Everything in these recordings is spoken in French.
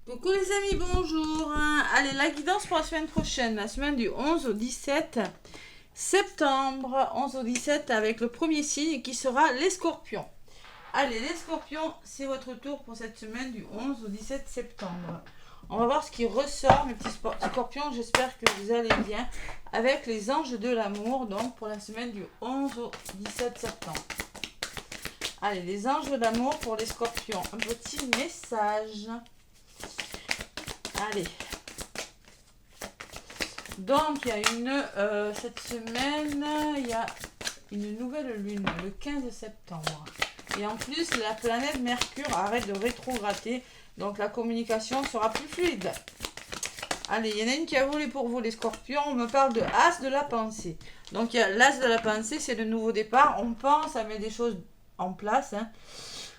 Coucou les amis, bonjour. Allez, la guidance pour la semaine prochaine, la semaine du 11 au 17 septembre. 11 au 17 avec le premier signe qui sera les scorpions. Allez, les scorpions, c'est votre tour pour cette semaine du 11 au 17 septembre. On va voir ce qui ressort, mes petits scorpions. J'espère que vous allez bien avec les anges de l'amour, donc pour la semaine du 11 au 17 septembre. Allez, les anges de l'amour pour les scorpions. Un petit message. Allez. Donc, il y a cette semaine, il y a une nouvelle lune, le 15 septembre. Et en plus, la planète Mercure arrête de rétrograder, donc la communication sera plus fluide. Allez, il y en a une qui a volé pour vous, les scorpions. On me parle de As de la pensée. Donc, il y a l'As de la pensée, c'est le nouveau départ. On pense à mettre des choses en place, hein.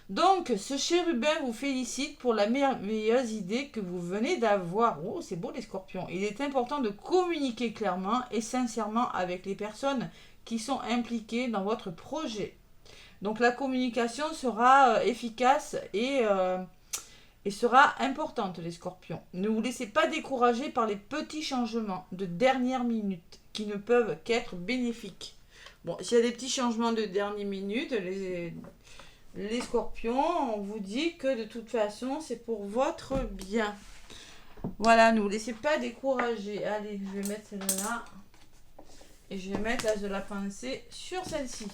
Donc, ce chérubin vous félicite pour la merveilleuse idée que vous venez d'avoir. Oh, c'est beau les scorpions. Il est important de communiquer clairement et sincèrement avec les personnes qui sont impliquées dans votre projet. Donc, la communication sera efficace et sera importante, les scorpions. Ne vous laissez pas décourager par les petits changements de dernière minute qui ne peuvent qu'être bénéfiques. Bon, s'il y a des petits changements de dernière minute, les scorpions, on vous dit que de toute façon, c'est pour votre bien. Voilà, ne vous laissez pas décourager. Allez, je vais mettre celle-là. Et je vais mettre l'As de la pensée sur celle-ci.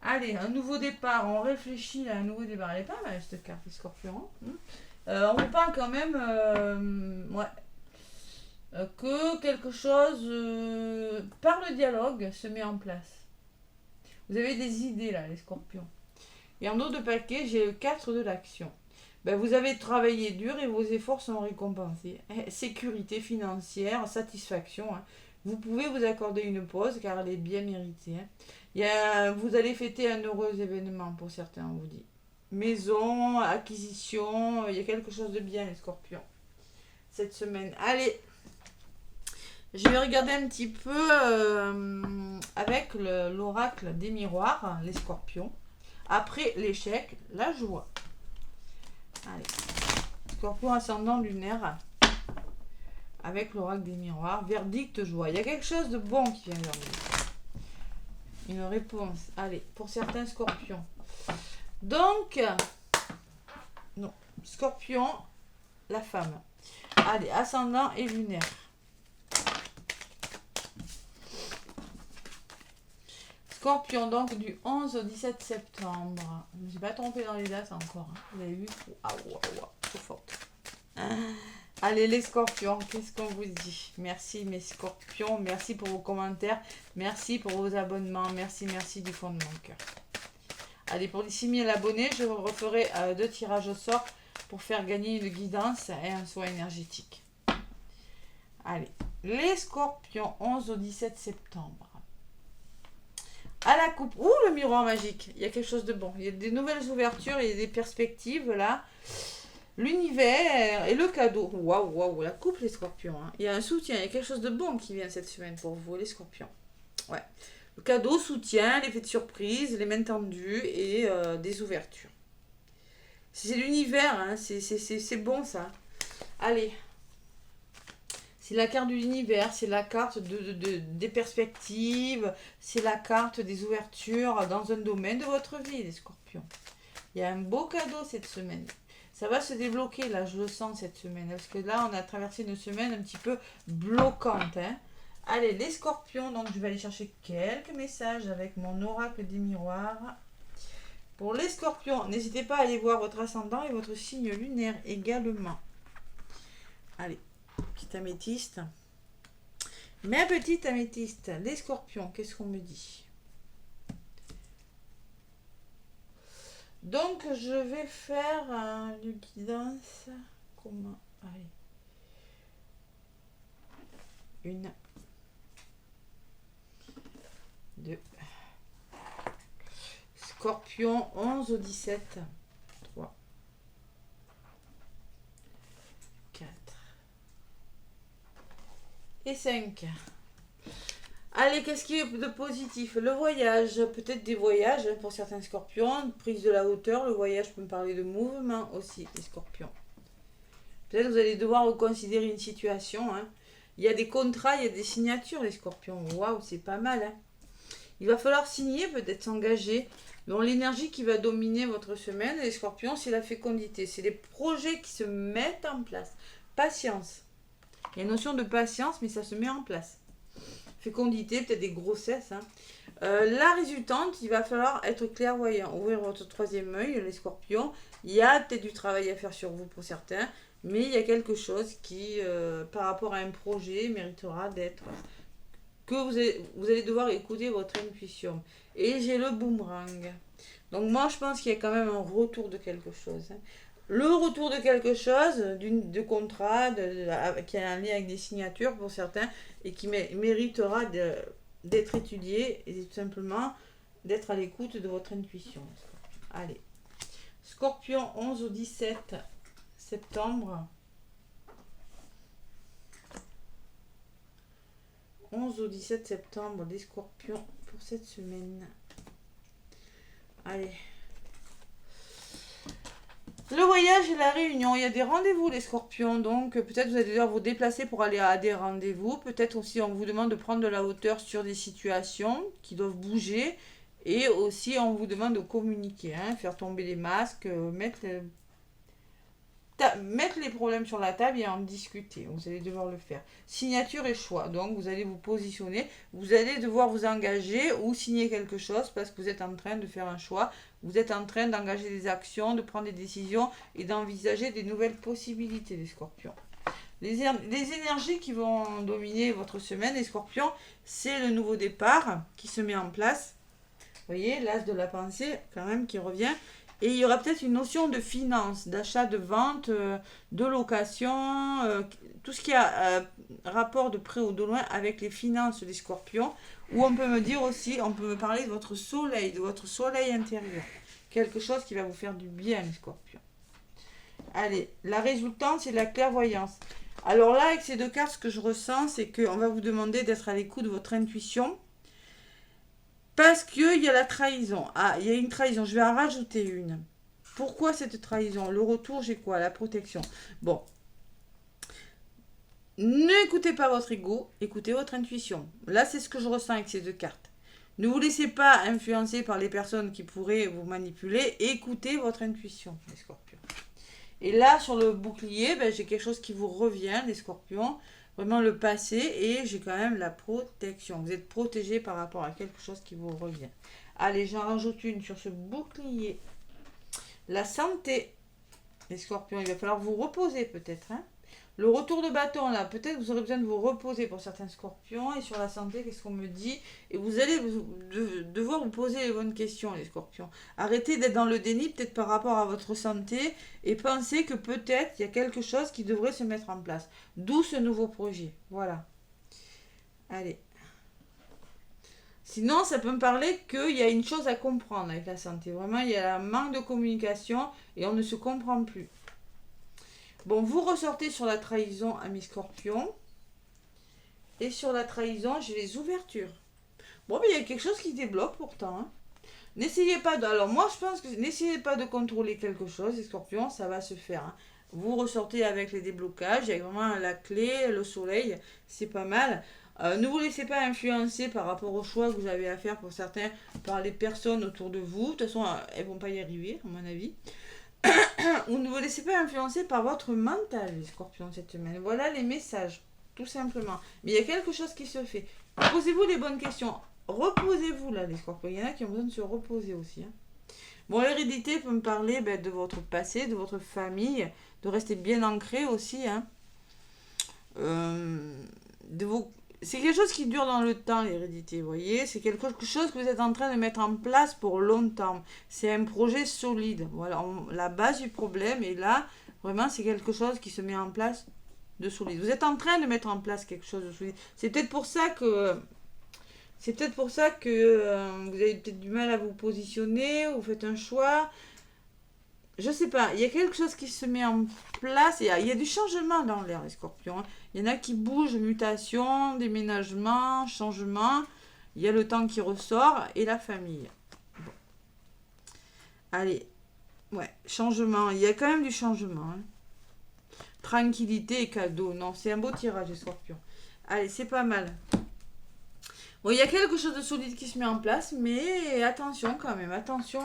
Allez, un nouveau départ. On réfléchit à un nouveau départ. Elle est pas mal cette carte, les scorpions. On vous parle quand même que quelque chose par le dialogue se met en place. Vous avez des idées là, les scorpions. Et en dos de paquet, j'ai le 4 de l'action. Ben, vous avez travaillé dur et vos efforts sont récompensés. Sécurité financière, satisfaction. Vous pouvez vous accorder une pause car elle est bien méritée. Vous allez fêter un heureux événement pour certains, on vous dit. Maison, acquisition, il y a quelque chose de bien, les scorpions. Cette semaine. Allez, je vais regarder un petit peu avec l'oracle des miroirs, les scorpions. Après l'échec, la joie. Allez. Scorpion ascendant lunaire. Avec l'oracle des miroirs. Verdict, joie. Il y a quelque chose de bon qui vient vers nous. Une réponse. Allez, pour certains scorpions. Donc, non. Scorpion, la femme. Allez, ascendant et lunaire. Scorpion, donc du 11 au 17 septembre. Je ne me suis pas trompée dans les dates encore. Vous avez vu? Waouh, trop forte. Allez, les scorpions, qu'est-ce qu'on vous dit? Merci, mes scorpions. Merci pour vos commentaires. Merci pour vos abonnements. Merci du fond de mon cœur. Allez, pour les 6000 abonnés, je referai 2 tirages au sort pour faire gagner une guidance et un soin énergétique. Allez, les scorpions, 11 au 17 septembre. À la coupe. Ouh, le miroir magique. Il y a quelque chose de bon. Il y a des nouvelles ouvertures, il y a des perspectives là. L'univers et le cadeau. Waouh, la coupe, les scorpions. Il y a un soutien, il y a quelque chose de bon qui vient cette semaine pour vous, les scorpions. Ouais. Le cadeau, soutien, l'effet de surprise, les mains tendues et des ouvertures. C'est l'univers, c'est bon ça. Allez. C'est la carte de l'univers, c'est la carte des perspectives, c'est la carte des ouvertures dans un domaine de votre vie, les scorpions. Il y a un beau cadeau cette semaine. Ça va se débloquer, là, je le sens cette semaine. Parce que là, on a traversé une semaine un petit peu bloquante. Allez, les scorpions, donc je vais aller chercher quelques messages avec mon oracle des miroirs. Pour les scorpions, n'hésitez pas à aller voir votre ascendant et votre signe lunaire également. Allez. Petite améthyste. Ma petite améthyste, les scorpions, qu'est-ce qu'on me dit? Donc, je vais faire une guidance. Comment? Allez. 1, 2. Scorpion, 11 au 17. 3, 4. Et 5. Allez, qu'est-ce qui est de positif? Le voyage, peut-être des voyages hein, pour certains scorpions, prise de la hauteur, le voyage peut me parler de mouvement aussi, les scorpions. Peut-être que vous allez devoir reconsidérer une situation. Hein. Il y a des contrats, il y a des signatures, les scorpions. Waouh, c'est pas mal. Hein. Il va falloir signer, peut-être s'engager. Donc l'énergie qui va dominer votre semaine, les scorpions, c'est la fécondité. C'est les projets qui se mettent en place. Patience. Il y a une notion de patience, mais ça se met en place. Fécondité, peut-être des grossesses. Hein. La résultante, il va falloir être clairvoyant. Ouvrir votre troisième œil, les scorpions. Il y a peut-être du travail à faire sur vous pour certains. Mais il y a quelque chose qui, par rapport à un projet, méritera d'être... que vous allez devoir écouter votre intuition. Et j'ai le boomerang. Donc moi, je pense qu'il y a quand même un retour de quelque chose. Hein. Le retour de quelque chose, de contrat, qui a un lien avec des signatures pour certains, et qui méritera d'être étudié, et tout simplement d'être à l'écoute de votre intuition. Allez. Scorpion 11 au 17 septembre. 11 au 17 septembre, des scorpions pour cette semaine. Allez. Le voyage et la réunion, il y a des rendez-vous les scorpions, donc peut-être vous allez devoir vous déplacer pour aller à des rendez-vous. Peut-être aussi on vous demande de prendre de la hauteur sur des situations qui doivent bouger. Et aussi on vous demande de communiquer, hein, faire tomber les masques, mettre les problèmes sur la table et en discuter. Vous allez devoir le faire. Signature et choix. Donc vous allez vous positionner. Vous allez devoir vous engager ou signer quelque chose parce que vous êtes en train de faire un choix. Vous êtes en train d'engager des actions, de prendre des décisions et d'envisager des nouvelles possibilités des scorpions. Les énergies qui vont dominer votre semaine, les scorpions, c'est le nouveau départ qui se met en place. Vous voyez, l'as de la pensée quand même qui revient. Et il y aura peut-être une notion de finance, d'achat, de vente, de location, tout ce qui a rapport de près ou de loin avec les finances des scorpions. Ou on peut me dire aussi, on peut me parler de votre soleil intérieur. Quelque chose qui va vous faire du bien, les scorpions. Allez, la résultante, c'est la clairvoyance. Alors là, avec ces deux cartes, ce que je ressens, c'est qu'on va vous demander d'être à l'écoute de votre intuition. Parce qu'il y a la trahison. Ah, il y a une trahison. Je vais en rajouter une. Pourquoi cette trahison? Le retour, j'ai quoi? La protection. Bon. N'écoutez pas votre ego, écoutez votre intuition. Là, c'est ce que je ressens avec ces deux cartes. Ne vous laissez pas influencer par les personnes qui pourraient vous manipuler. Écoutez votre intuition, les scorpions. Et là, sur le bouclier, ben, j'ai quelque chose qui vous revient, les scorpions. Vraiment le passé, et j'ai quand même la protection. Vous êtes protégé par rapport à quelque chose qui vous revient. Allez, j'en rajoute une sur ce bouclier. La santé. Les scorpions, il va falloir vous reposer peut-être. Hein. Le retour de bâton, là, peut-être vous aurez besoin de vous reposer pour certains scorpions. Et sur la santé, qu'est-ce qu'on me dit? Et vous allez devoir vous poser les bonnes questions, les scorpions. Arrêtez d'être dans le déni, peut-être par rapport à votre santé. Et pensez que peut-être il y a quelque chose qui devrait se mettre en place. D'où ce nouveau projet. Voilà. Allez. Sinon, ça peut me parler qu'il y a une chose à comprendre avec la santé. Vraiment, il y a un manque de communication et on ne se comprend plus. Bon, vous ressortez sur la trahison à mes scorpions. Et sur la trahison, j'ai les ouvertures. Bon, mais il y a quelque chose qui débloque pourtant. Hein. N'essayez pas de... Alors moi, je pense que n'essayez pas de contrôler quelque chose, les scorpions, ça va se faire. Hein. Vous ressortez avec les déblocages, il y a vraiment la clé, le soleil, c'est pas mal. Ne vous laissez pas influencer par rapport au choix que vous avez à faire pour certains, par les personnes autour de vous. De toute façon, elles vont pas y arriver, à mon avis. Ou ne vous laissez pas influencer par votre mental, les scorpions, cette semaine. Voilà les messages, tout simplement. Mais il y a quelque chose qui se fait. Posez-vous les bonnes questions. Reposez-vous, là, les scorpions. Il y en a qui ont besoin de se reposer aussi. Hein. Bon, l'hérédité peut me parler de votre passé, de votre famille, de rester bien ancré aussi. Hein. C'est quelque chose qui dure dans le temps, l'hérédité, vous voyez. C'est quelque chose que vous êtes en train de mettre en place pour longtemps. C'est un projet solide. Voilà, la base du problème est là. Vraiment, c'est quelque chose qui se met en place de solide. Vous êtes en train de mettre en place quelque chose de solide. C'est peut-être pour ça que... vous avez peut-être du mal à vous positionner, vous faites un choix. je sais pas, il y a quelque chose qui se met en place. Il y a du changement dans l'air, les scorpions. Hein. Il y en a qui bougent, mutation, déménagement, changement. Il y a le temps qui ressort et la famille. Bon. Allez, ouais, changement. Il y a quand même du changement. Hein. Tranquillité et cadeau. Non, c'est un beau tirage, les scorpions. Allez, c'est pas mal. Bon, il y a quelque chose de solide qui se met en place, mais attention quand même. Attention,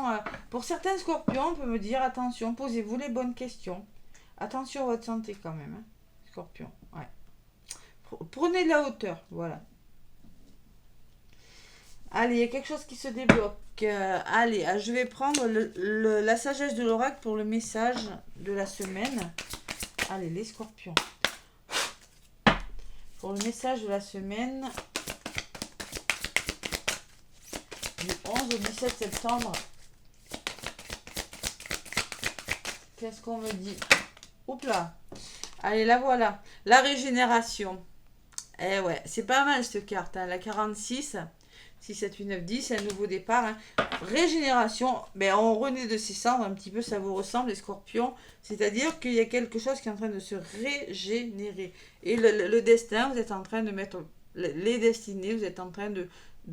pour certains scorpions, on peut me dire, attention, posez-vous les bonnes questions. Attention à votre santé quand même, hein, scorpion. Ouais. Prenez de la hauteur, voilà. Allez, il y a quelque chose qui se débloque. Allez, je vais prendre la sagesse de l'oracle pour le message de la semaine. Allez, les scorpions. Pour le message de la semaine du 11 au 17 septembre. Qu'est-ce qu'on me dit? Oups là. Allez, la voilà. La régénération. Eh ouais, c'est pas mal cette carte. Hein. La 46. 6, 7, 8, 9, 10, c'est un nouveau départ. Hein. Régénération, ben, on renaît de ses cendres, un petit peu ça vous ressemble les scorpions. C'est-à-dire qu'il y a quelque chose qui est en train de se régénérer. Et le destin, vous êtes en train de mettre, les destinées, vous êtes en train de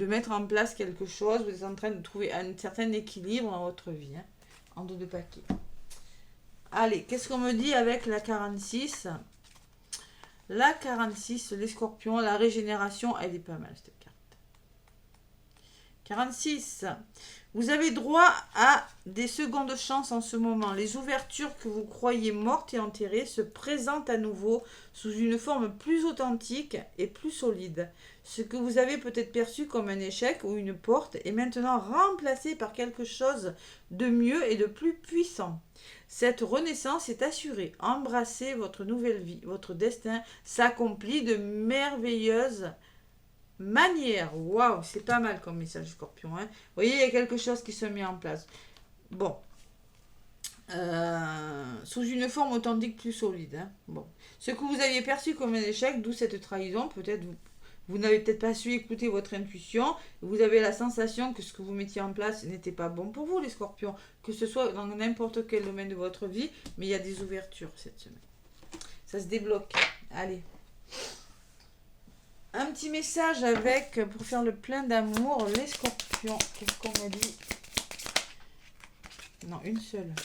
mettre en place quelque chose, vous êtes en train de trouver un certain équilibre dans votre vie. Hein, en dos de paquet. Allez, qu'est-ce qu'on me dit avec la 46 ? La 46, les scorpions, la régénération, elle est pas mal cette carte. 46. Vous avez droit à des secondes chances en ce moment. Les ouvertures que vous croyez mortes et enterrées se présentent à nouveau sous une forme plus authentique et plus solide. Ce que vous avez peut-être perçu comme un échec ou une porte est maintenant remplacé par quelque chose de mieux et de plus puissant. Cette renaissance est assurée. Embrassez votre nouvelle vie. Votre destin s'accomplit de merveilleuses manière. Waouh, c'est pas mal comme message scorpion. Hein. Vous voyez, il y a quelque chose qui se met en place. Bon. Sous une forme authentique plus solide. Hein. Bon. Ce que vous aviez perçu comme un échec, d'où cette trahison, peut-être vous n'avez peut-être pas su écouter votre intuition. Vous avez la sensation que ce que vous mettiez en place n'était pas bon pour vous, les scorpions. Que ce soit dans n'importe quel domaine de votre vie, mais il y a des ouvertures cette semaine. Ça se débloque. Allez. Un petit message avec, pour faire le plein d'amour, les scorpions. Qu'est-ce qu'on m'a dit? Non, une seule.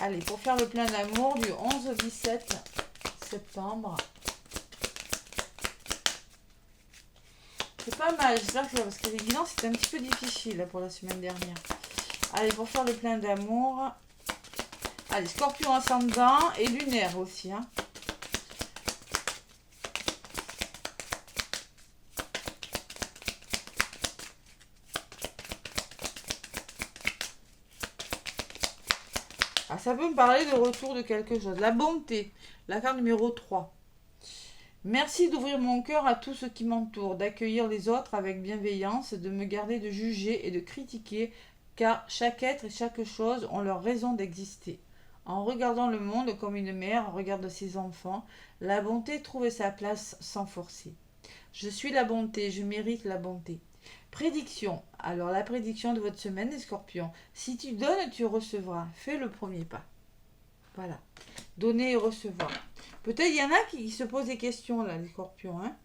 Allez, pour faire le plein d'amour du 11 au 17 septembre. C'est pas mal, j'espère que parce que les guidances c'était un petit peu difficile pour la semaine dernière. Allez, pour faire le plein d'amour. Allez, scorpion ascendant et lunaire aussi. Hein. Ah, ça peut me parler de retour de quelque chose. La bonté, la carte numéro 3. Merci d'ouvrir mon cœur à tout ce qui m'entoure, d'accueillir les autres avec bienveillance, de me garder de juger et de critiquer, car chaque être et chaque chose ont leur raison d'exister. En regardant le monde comme une mère regarde ses enfants, la bonté trouve sa place sans forcer. Je suis la bonté, je mérite la bonté. Prédiction. Alors la prédiction de votre semaine, les scorpions. Si tu donnes, tu recevras. Fais le premier pas. Voilà. Donner et recevoir. Peut-être il y en a qui se posent des questions là, les scorpions. Hein.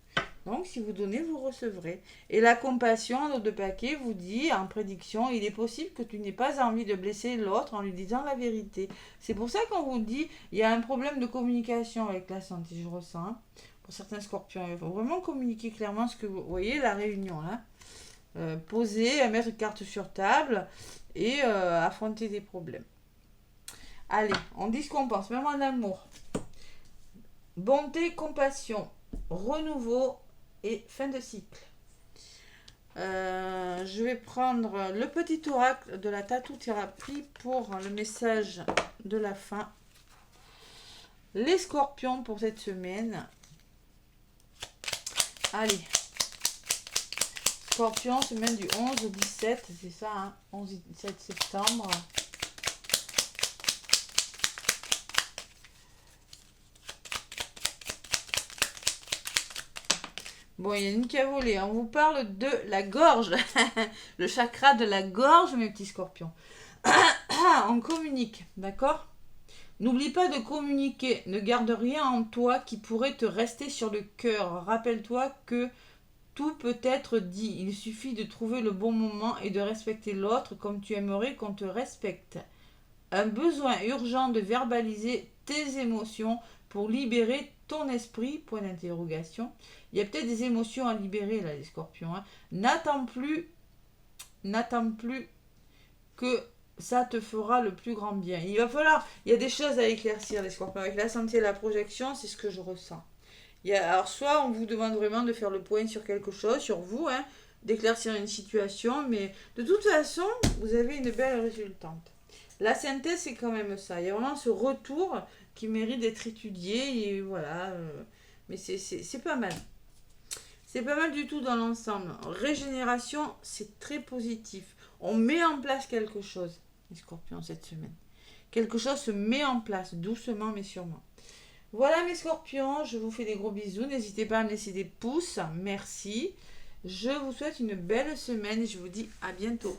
Donc si vous donnez, vous recevrez. Et la compassion, l'autre de paquet, vous dit en prédiction, il est possible que tu n'aies pas envie de blesser l'autre en lui disant la vérité. C'est pour ça qu'on vous dit, il y a un problème de communication avec la santé, je ressens. Hein. Pour certains scorpions, il faut vraiment communiquer clairement ce que vous voyez, la réunion là. Poser, mettre une carte sur table et affronter des problèmes. Allez, on dit ce qu'on pense, même en amour. Bonté, compassion, renouveau et fin de cycle. Je vais prendre le petit oracle de la tatou-thérapie pour le message de la fin. Les scorpions pour cette semaine. Allez. Scorpion, semaine du 11 au 17, c'est ça, hein, 11 et 17 septembre. Bon, il y a une qui a volé. On vous parle de la gorge. Le chakra de la gorge, mes petits scorpions. Voilà, on communique, d'accord? N'oublie pas de communiquer. Ne garde rien en toi qui pourrait te rester sur le cœur. Rappelle-toi que tout peut être dit. Il suffit de trouver le bon moment et de respecter l'autre comme tu aimerais qu'on te respecte. Un besoin urgent de verbaliser tes émotions pour libérer ton esprit, point d'interrogation. Il y a peut-être des émotions à libérer là, les scorpions. Hein. N'attends plus que ça te fera le plus grand bien. Il y a des choses à éclaircir, les scorpions. Avec la santé et la projection, c'est ce que je ressens. Alors, soit on vous demande vraiment de faire le point sur quelque chose, sur vous, hein, d'éclaircir une situation, mais de toute façon, vous avez une belle résultante. La synthèse, c'est quand même ça. Il y a vraiment ce retour qui mérite d'être étudié, et voilà. Mais c'est pas mal. C'est pas mal du tout dans l'ensemble. Régénération, c'est très positif. On met en place quelque chose, les scorpions, cette semaine. Quelque chose se met en place, doucement mais sûrement. Voilà mes scorpions, je vous fais des gros bisous. N'hésitez pas à me laisser des pouces. Merci. Je vous souhaite une belle semaine et je vous dis à bientôt.